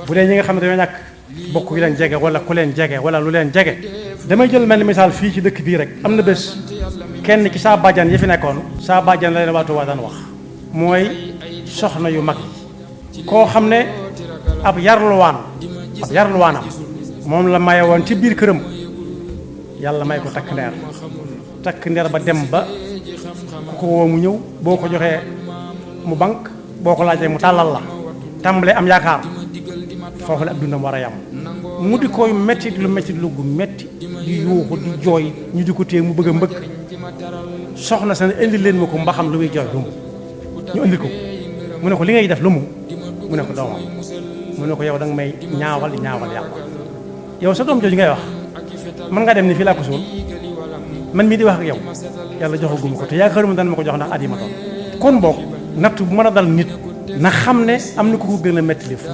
bu dee ñi nga xam ne dañoo ñàkk bokk yu leen jege wala ku leen jege wala lu leen jege damay jël mel ni misaal fii ci dëkk bii rek am na bés kenn ci saa bàjjan yi fi nekkoon saa bàjjan la leen waa Tuubaa daan wax mooy soxna yu mag yi koo xam ne ab yarluwaanam moom la maye woon ci biir këram yàlla may ko takk ndeer ba dem ba ku ko woo mu ñëw boo ko joxee mu bank boo ko laajee mu tàllal la tàmbalee am yaakaar foofu la ab dundam war a yam mu di koy metti lu gu metti di yuuxu di jooy ñu di ko téye mu bëgg a mbëkk soxna sa ne indi leen ma ko mba xam lu muy jooy lu mu ñu indi ko mu ne ko li ngay def lu mu ne ko doomam mu ne ko yow danga may ñaawal yàlla yow sa doom jooju ngay wax mën nga dem ni fii laa ko suul man mii di wax ak yow yàlla joxaguma ko te yaakaaruma daan ma ko jox ndax at yi ma doon kon boog natt bu mën a dal nit na xam ne am na ko gën a metti li fuuf